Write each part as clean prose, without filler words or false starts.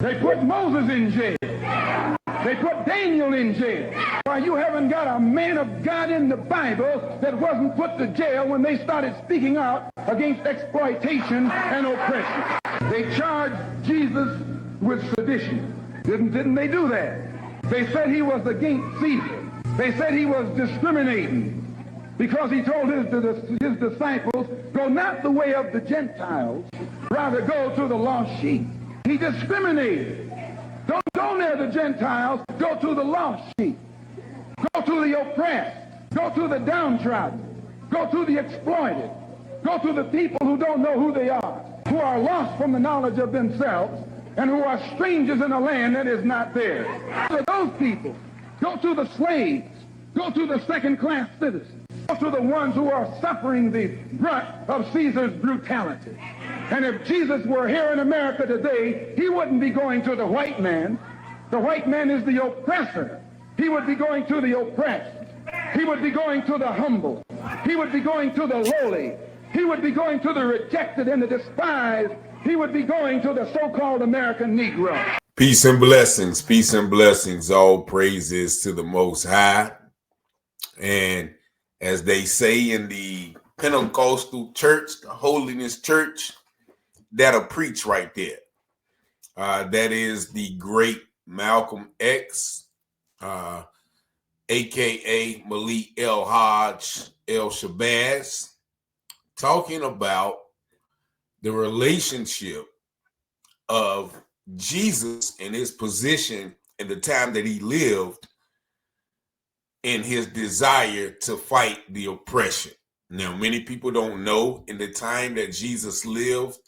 They put Moses in jail. They put Daniel in jail. Why, you haven't got a man of God in the Bible that wasn't put to jail when they started speaking out against exploitation and oppression. They charged Jesus with sedition. Didn't they do that? They said he was against Caesar. They said he was discriminating because he told his disciples, go not the way of the Gentiles, rather go to the lost sheep. He discriminated. Don't go near the Gentiles, go to the lost sheep. Go to the oppressed. Go to the downtrodden. Go to the exploited. Go to the people who don't know who they are, who are lost from the knowledge of themselves, and who are strangers in a land that is not theirs. To those people, go to the slaves, go to the second-class citizens, go to the ones who are suffering the brunt of Caesar's brutality. And if Jesus were here in America today, he wouldn't be going to the white man. The white man is the oppressor. He would be going to the oppressed. He would be going to the humble. He would be going to the lowly. He would be going to the rejected and the despised. He would be going to the so-called American Negro. Peace and blessings. Peace and blessings. All praises to the Most High. And as they say in the Pentecostal church, the Holiness Church, that'll preach right there. That is the great Malcolm X, a.k.a. Malik El Hajj El Shabazz, talking about the relationship of Jesus and his position in the time that he lived in his desire to fight the oppression. Now, many people don't know in the time that Jesus lived,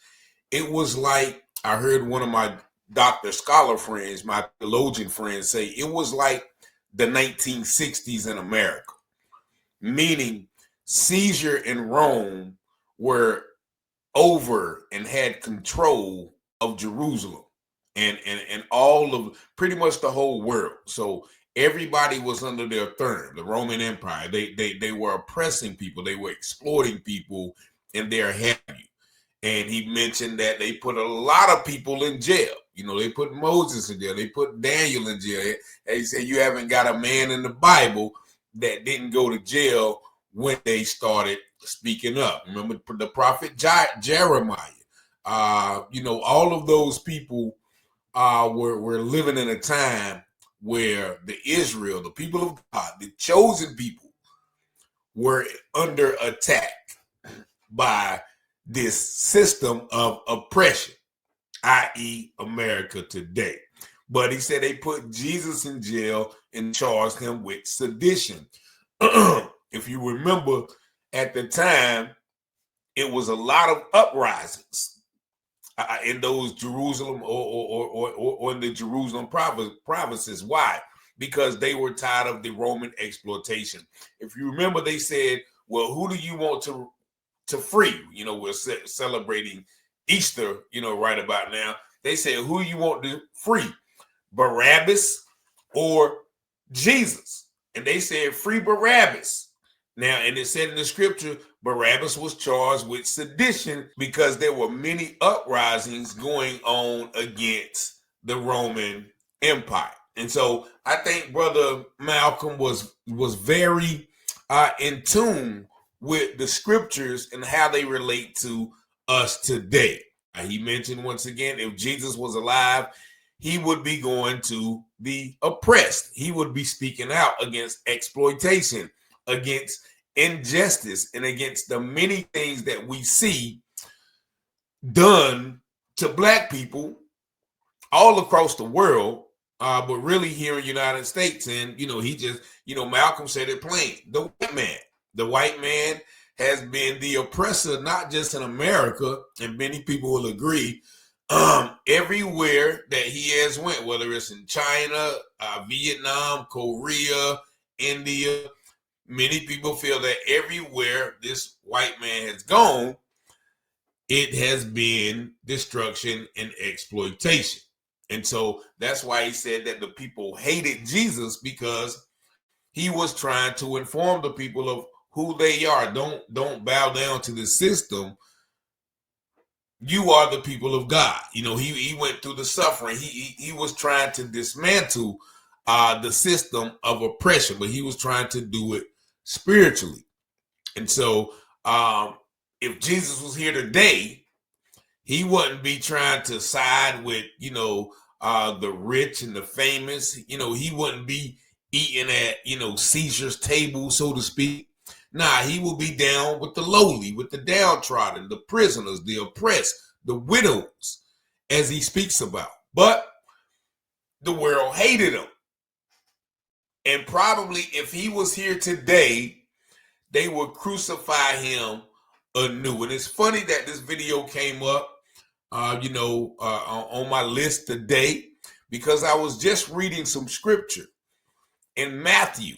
it was like, I heard one of my doctor scholar friends, my theologian friends say, it was like the 1960s in America, meaning Caesar and Rome were over and had control of Jerusalem and all of pretty much the whole world. So everybody was under their thumb, the Roman Empire. They were oppressing people. They were exploiting people in their have you. And he mentioned that they put a lot of people in jail. You know, they put Moses in jail. They put Daniel in jail. And he said, you haven't got a man in the Bible that didn't go to jail when they started speaking up. Remember the prophet Jeremiah. All of those people were living in a time where the people of God, the chosen people, were under attack by this system of oppression, i.e. America today. But he said they put Jesus in jail and charged him with sedition. If you remember, at the time, it was a lot of uprisings in those Jerusalem or in the Jerusalem provinces. Why? Because they were tired of the Roman exploitation. If you remember, they said, well, who do you want to free? You know, we're celebrating Easter, right about now. They said, who you want to free? Barabbas or Jesus? And they said, free Barabbas. Now, and it said in the scripture, Barabbas was charged with sedition because there were many uprisings going on against the Roman Empire. And so I think Brother Malcolm was very in tune with the scriptures and how they relate to us today. He mentioned once again, if Jesus was alive, he would be going to the oppressed. He would be speaking out against exploitation, against injustice, and against the many things that we see done to Black people all across the world, but really here in the United States. And, he just, Malcolm said it plain. The white man has been the oppressor, not just in America, and many people will agree, everywhere that he has went, whether it's in China, Vietnam, Korea, India. Many people feel that everywhere this white man has gone, it has been destruction and exploitation. And so that's why he said that the people hated Jesus, because he was trying to inform the people of who they are. Don't bow down to the system. you are the people of God. You know, he went through the suffering. He was trying to dismantle the system of oppression, but he was trying to do it spiritually. And so if Jesus was here today, he wouldn't be trying to side with, you know, the rich and the famous. You know, he wouldn't be eating at, you know, Caesar's table, so to speak. Nah, he will be down with the lowly, with the downtrodden, the prisoners, the oppressed, the widows, as he speaks about. But the world hated him. And probably if he was here today, they would crucify him anew. And it's funny that this video came up, on my list today, because I was just reading some scripture in Matthew,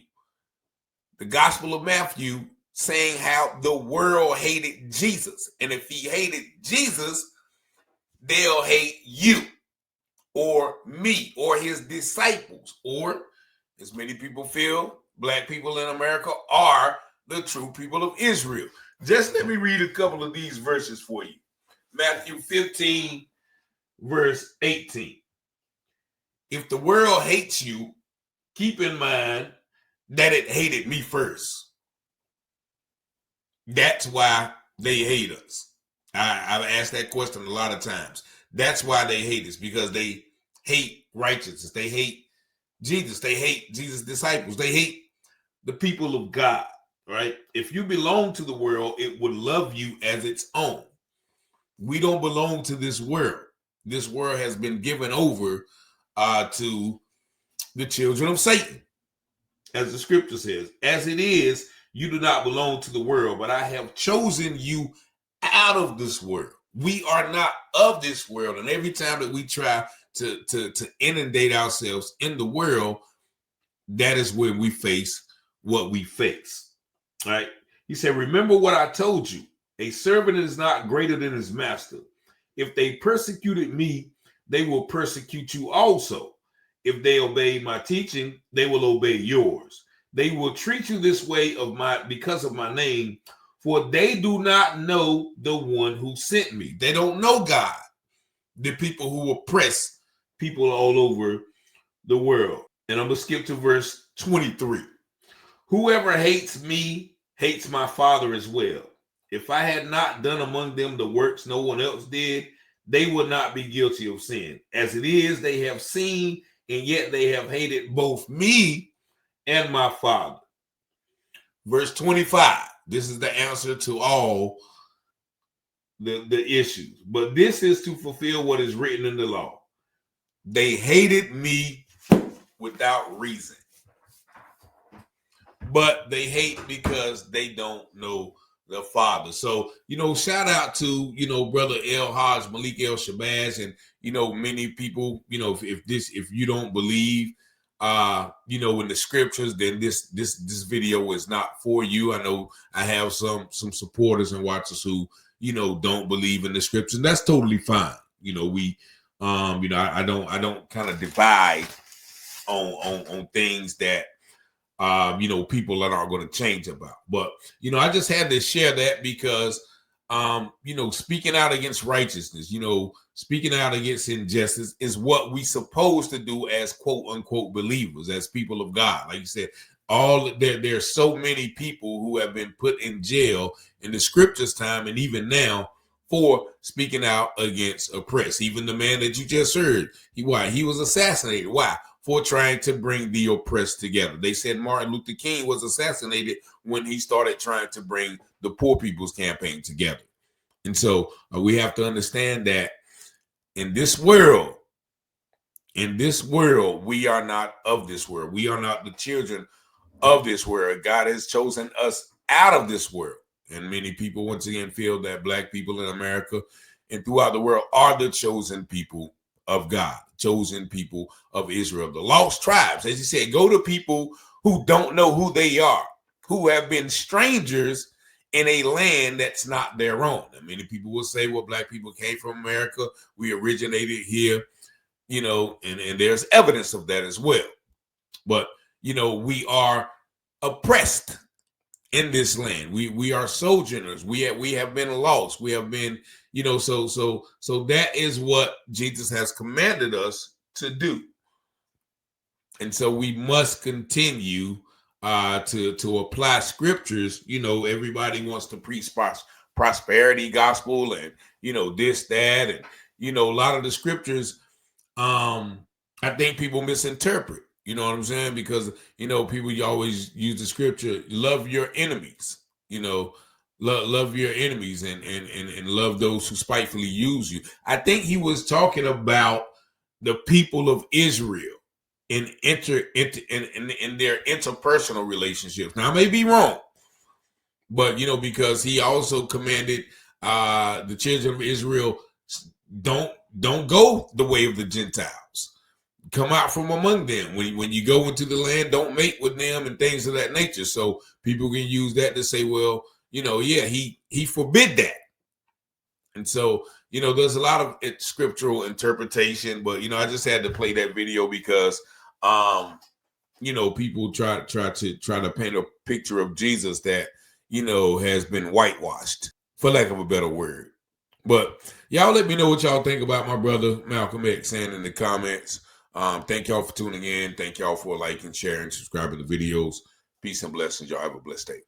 the Gospel of Matthew, saying how the world hated Jesus. And if he hated Jesus, they'll hate you or me or his disciples, or as many people feel, black people in America are the true people of Israel. Just let me read a couple of these verses for you. Matthew 15, verse 18. If the world hates you, keep in mind that it hated me first. That's why they hate us. I've asked that question a lot of times. That's why they hate us, because they hate righteousness. They hate Jesus. They hate Jesus' disciples. They hate the people of God, right? If you belong to the world, it would love you as its own. We don't belong to this world. This world has been given over to the children of Satan. As the scripture says, as it is, you do not belong to the world, but I have chosen you out of this world. We are not of this world. And every time that we try to inundate ourselves in the world, that is where we face what we face. All right. He said, remember what I told you. A servant is not greater than his master. If they persecuted me, they will persecute you also. If they obey my teaching, they will obey yours. They will treat you this way because of my name, for they do not know the one who sent me. They don't know God, the people who oppress people all over the world. And I'm going to skip to verse 23. Whoever hates me hates my Father as well. If I had not done among them the works no one else did, they would not be guilty of sin. As it is, they have seen, and yet they have hated both me and my Father. Verse 25. This is the answer to all the issues. But this is to fulfill what is written in the law. They hated me without reason. But they hate because they don't know the Father. So, shout out to, Brother El Hajj, Malik El Shabazz, and, many people, if you don't believe, in the scriptures, then this video is not for you. I know I have some supporters and watchers who, don't believe in the scriptures, and that's totally fine. I don't kind of divide on things that, people are not going to change about. But, I just had to share that because, speaking out against righteousness, speaking out against injustice is what we supposed to do as quote unquote believers, as people of God. Like you said, there's so many people who have been put in jail in the scriptures time and even now for speaking out against oppress. Even the man that you just heard, he was assassinated. Why? For trying to bring the oppressed together. They said Martin Luther King was assassinated when he started trying to bring the Poor People's Campaign together. And so we have to understand that in this world, we are not of this world. We are not the children of this world. God has chosen us out of this world. And many people, once again, feel that black people in America and throughout the world are the chosen people of God, chosen people of Israel, the lost tribes. As he said, go to people who don't know who they are, who have been strangers in a land that's not their own. And many people will say, well, black people came from America. We originated here, and there's evidence of that as well. But, we are oppressed in this land. We are sojourners. We have been lost. We have been, so that is what Jesus has commanded us to do. And so we must continue to apply scriptures. Everybody wants to preach prosperity gospel and this, that, and a lot of the scriptures I think people misinterpret. You know what I'm saying? Because people, you always use the scripture, love your enemies, love your enemies and love those who spitefully use you. I think he was talking about the people of Israel in their interpersonal relationships. Now I may be wrong, but because he also commanded the children of Israel, don't go the way of the Gentiles. Come out from among them. When you go into the land, don't mate with them and things of that nature. So people can use that to say, well, he forbid that. And so, there's a lot of scriptural interpretation, but I just had to play that video because people try to paint a picture of Jesus that, has been whitewashed, for lack of a better word. But y'all let me know what y'all think about my brother Malcolm X saying in the comments. Thank y'all for tuning in. Thank y'all for liking, sharing, subscribing to the videos. Peace and blessings. Y'all have a blessed day.